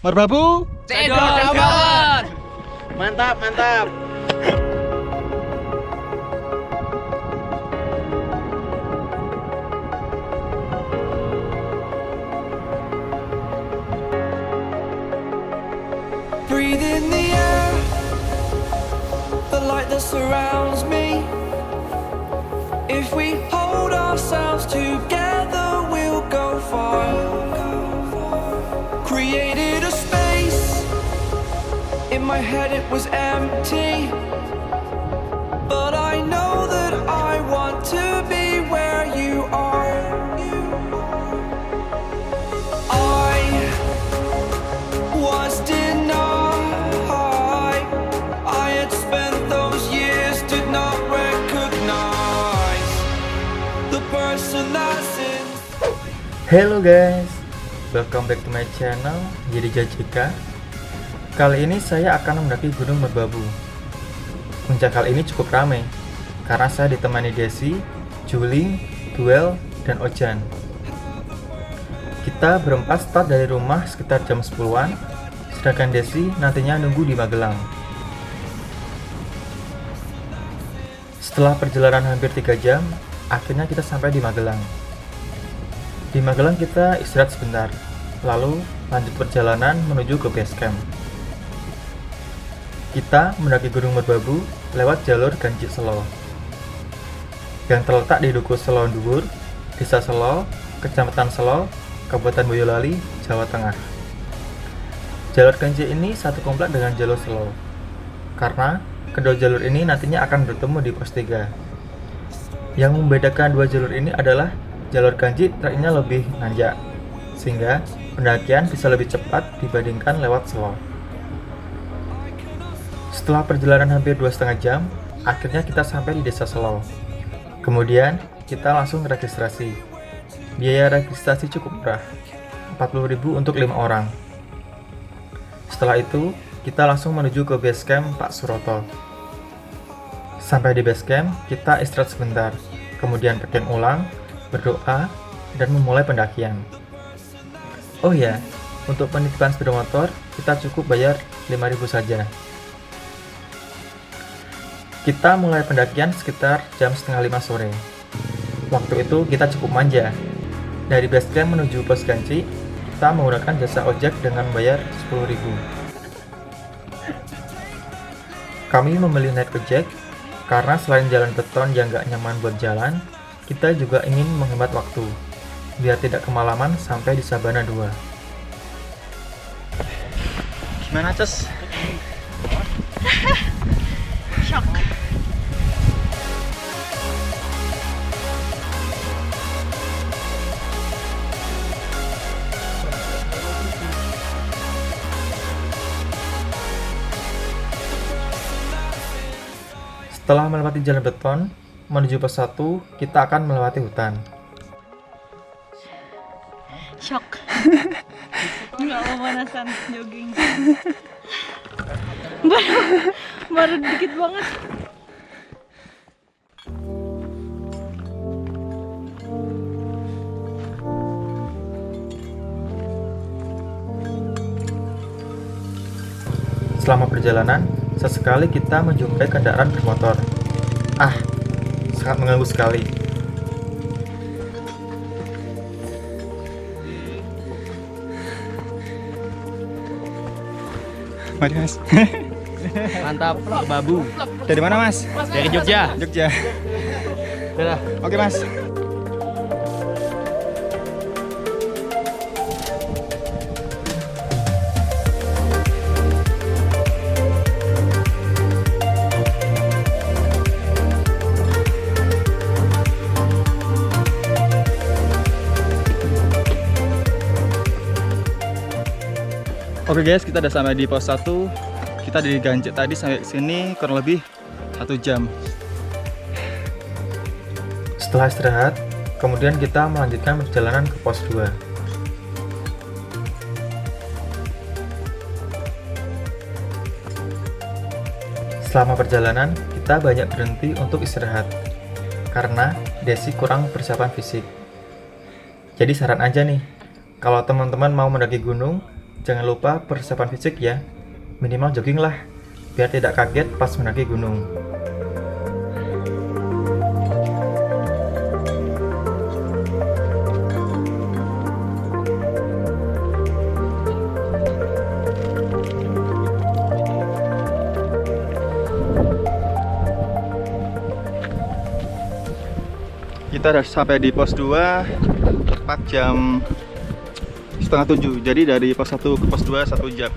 Merbabu, Cendol campur. Mantap, mantap. Breathe in the air, the light that surrounds me. If we hold ourselves together, we'll go far. Created a space, in my head it was empty, but I know that I want to be where you are. I was denied. I had spent those years, did not recognize the person that's in. Hello guys, welcome back to my channel Jadi JJK. Kali ini saya akan mendaki Gunung Merbabu. Puncak kali ini cukup ramai karena saya ditemani Desi, Juling, Duel, dan Ojan. Kita berempat start dari rumah sekitar jam 10-an, sedangkan Desi nantinya nunggu di Magelang. Setelah perjalanan hampir 3 jam, akhirnya kita sampai di Magelang. Di Magelang kita istirahat sebentar, lalu lanjut perjalanan menuju ke base camp. Kita mendaki Gunung Merbabu lewat jalur Ganci Selo yang terletak di Dukuh Selo Dhuwur, Desa Selo, Kecamatan Selo, Kabupaten Boyolali, Jawa Tengah. Jalur Ganci ini satu komplek dengan jalur Selo, karena kedua jalur ini nantinya akan bertemu di pos 3. Yang membedakan dua jalur ini adalah jalur Ganci treknya lebih nanjak, sehingga pendakian bisa lebih cepat dibandingkan lewat Selo. Setelah perjalanan hampir 2,5 jam, akhirnya kita sampai di Desa Selo. Kemudian kita langsung registrasi. Biaya registrasi cukup murah, 40.000 untuk 5 orang. Setelah itu, kita langsung menuju ke base camp Pak Suroto. Sampai di base camp, kita istirahat sebentar, kemudian packing ulang, berdoa, dan memulai pendakian. Oh ya, untuk penitipan sepeda motor, kita cukup bayar 5.000 saja. Kita mulai pendakian sekitar jam setengah 5 sore. Waktu itu kita cukup manja. Dari base camp menuju pos Ganci, kita menggunakan jasa ojek dengan bayar 10.000. Kami memilih naik ojek karena selain jalan beton yang gak nyaman buat jalan, kita juga ingin menghemat waktu, biar tidak kemalaman sampai di Sabana 2. gimana Ces? Shock. Setelah melewati jalan beton, menuju pos 1, kita akan melewati hutan. Shock. Nggak mau pemanasan jogging. baru dikit banget. Selama perjalanan, sesekali kita menjumpai kendaraan bermotor. Sangat mengganggu sekali. Mari Mas. Mantap, Merbabu. Dari mana Mas? Dari Jogja. Jogja. Udah. Oke Mas. Oke guys, kita udah sampai di pos 1. Kita dari Ganci tadi sampai sini kurang lebih 1 jam. Setelah istirahat, kemudian kita melanjutkan perjalanan ke pos 2. Selama perjalanan, kita banyak berhenti untuk istirahat, karena Desi kurang persiapan fisik. Jadi saran aja nih, kalau teman-teman mau mendaki gunung, jangan lupa persiapan fisik ya. Minimal jogging lah, biar tidak kaget pas mendaki gunung. Kita udah sampai di pos 2 tepat jam 6:30. Jadi dari pos 1 ke pos 2 1 jam.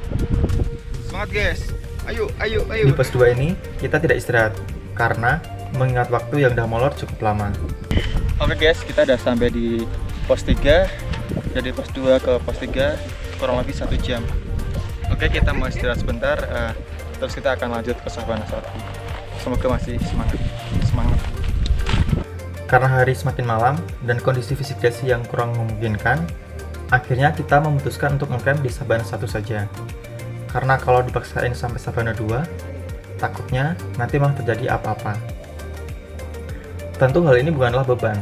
Semangat guys. Ayo. Di pos 2 ini kita tidak istirahat karena mengingat waktu yang udah molor cukup lama. Oke guys, kita udah sampai di pos 3. Dari pos 2 ke pos 3 kurang lebih 1 jam. Oke, kita mau istirahat sebentar, terus kita akan lanjut ke Sabana 1. Semoga masih semangat. Karena hari semakin malam dan kondisi fisik Desi yang kurang memungkinkan, akhirnya kita memutuskan untuk ngecamp di Sabana 1 saja. Karena kalau dipaksain sampai Sabana 2, takutnya nanti malah terjadi apa-apa. Tentu hal ini bukanlah beban,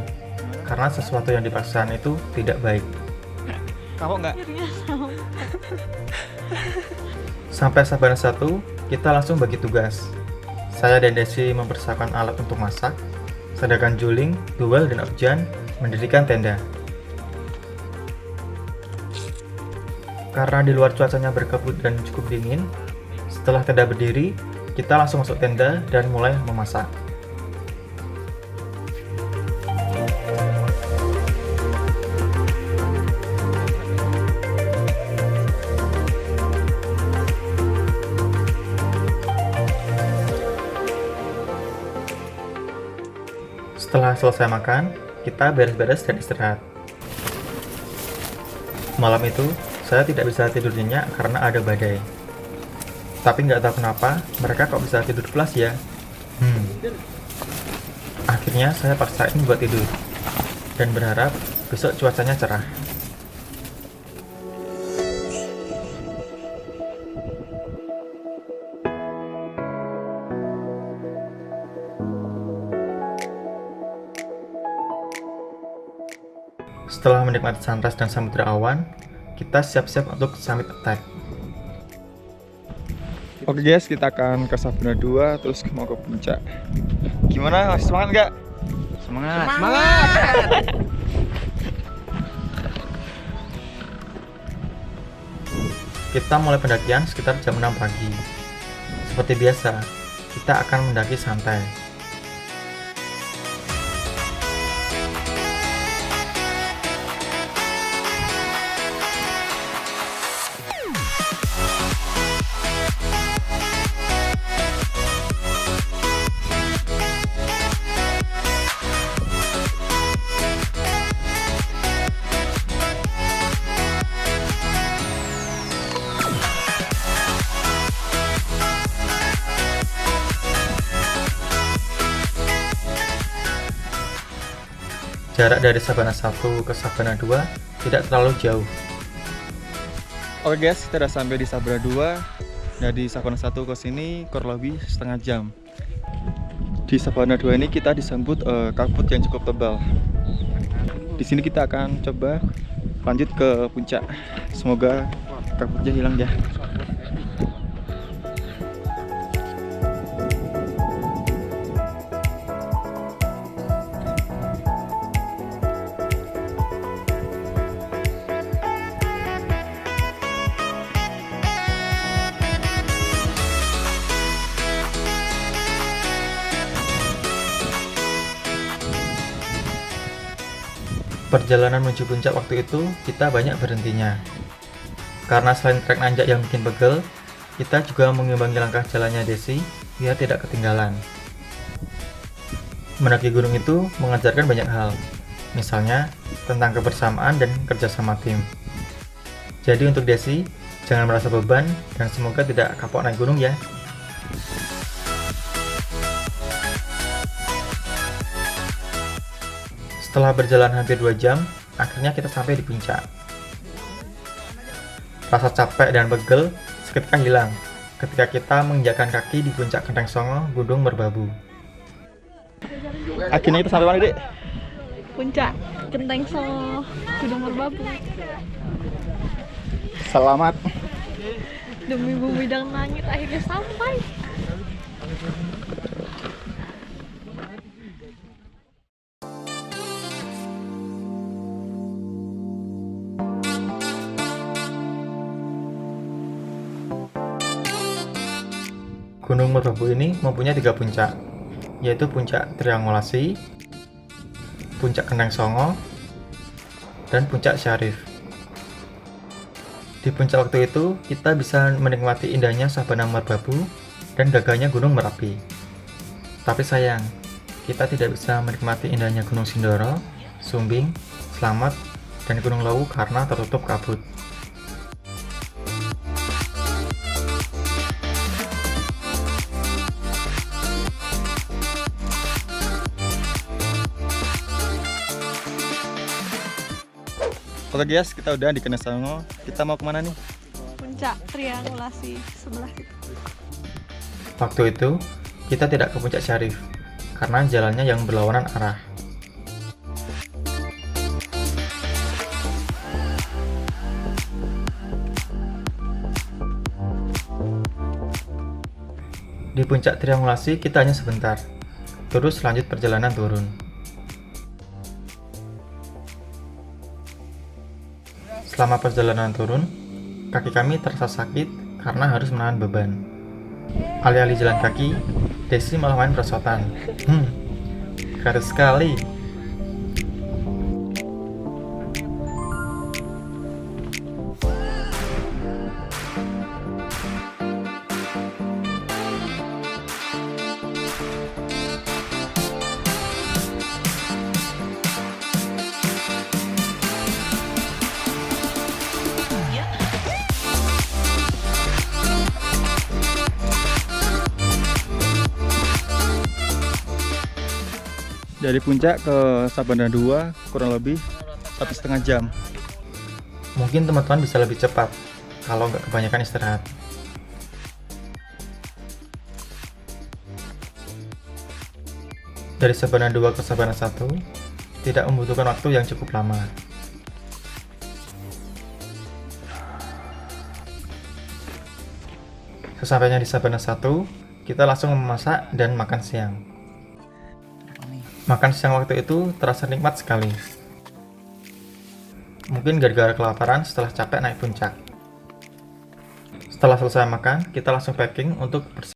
karena sesuatu yang dipaksakan itu tidak baik. Kamu nggak? Sampai Sabana 1, kita langsung bagi tugas. Saya dan Desi mempersiapkan alat untuk masak, sedangkan Juling, Duel, dan Abjan mendirikan tenda. Karena di luar cuacanya berkabut dan cukup dingin, setelah tenda berdiri, kita langsung masuk tenda dan mulai memasak. Setelah selesai makan, kita beres-beres dan istirahat. Malam itu, saya tidak bisa tidur nyenyak karena ada badai. Tapi nggak tahu kenapa, mereka kok bisa tidur pulas ya? Akhirnya saya paksain buat tidur, dan berharap besok cuacanya cerah. Setelah menikmati sunrise dan samudra awan, kita siap-siap untuk summit attack. Oke guys, kita akan ke Sabana 2 terus mau ke puncak. Gimana? Masih semangat nggak? Semangat. Kita mulai pendakian sekitar jam 6 pagi. Seperti biasa, kita akan mendaki santai. Jarak dari Sabana 1 ke Sabana 2 tidak terlalu jauh. Oke guys, kita udah sampai di Sabana 2. Dari Sabana 1 ke sini kurang lebih setengah jam. Di Sabana 2 ini kita disambut kabut yang cukup tebal. Di sini kita akan coba lanjut ke puncak. Semoga kabutnya hilang ya. Perjalanan menuju puncak waktu itu kita banyak berhentinya. Karena selain trek nanjak yang bikin pegel, kita juga mengimbangi langkah jalannya Desi biar tidak ketinggalan. Mendaki gunung itu mengajarkan banyak hal, misalnya tentang kebersamaan dan kerjasama tim. Jadi untuk Desi, jangan merasa beban dan semoga tidak kapok naik gunung ya. Setelah berjalan hampir 2 jam, akhirnya kita sampai di puncak. Rasa capek dan pegel seketika hilang ketika kita menginjakkan kaki di puncak Kenteng Songo, Gunung Merbabu. Akhirnya kita sampai mana, Dek? Puncak Kenteng Songo, Gunung Merbabu. Selamat. Demi bumi dan langit akhirnya sampai. Gunung Merbabu ini mempunyai 3 puncak, yaitu puncak Triangulasi, puncak Kendang Songo, dan puncak Syarif. Di puncak waktu itu, kita bisa menikmati indahnya Sabana Merbabu dan gagahnya Gunung Merapi. Tapi sayang, kita tidak bisa menikmati indahnya Gunung Sindoro, Sumbing, Slamet, dan Gunung Lawu karena tertutup kabut. Oke guys, kita udah di Kendang Songo. Kita mau kemana nih? Puncak Triangulasi sebelah situ. Waktu itu, kita tidak ke puncak Syarif, karena jalannya yang berlawanan arah. Di puncak Triangulasi kita hanya sebentar, terus lanjut perjalanan turun. Selama perjalanan turun, kaki kami terasa sakit karena harus menahan beban. Alih-alih jalan kaki, Desi malah main perosotan. Garis sekali. Dari puncak ke Sabana 2 kurang lebih 1,5 jam. Mungkin teman-teman bisa lebih cepat kalau nggak kebanyakan istirahat. Dari Sabana 2 ke Sabana 1 tidak membutuhkan waktu yang cukup lama. Sesampainya di Sabana 1, kita langsung memasak dan makan siang. Makan siang waktu itu terasa nikmat sekali. Mungkin gara-gara kelaparan setelah capek naik puncak. Setelah selesai makan, kita langsung packing untuk bersiap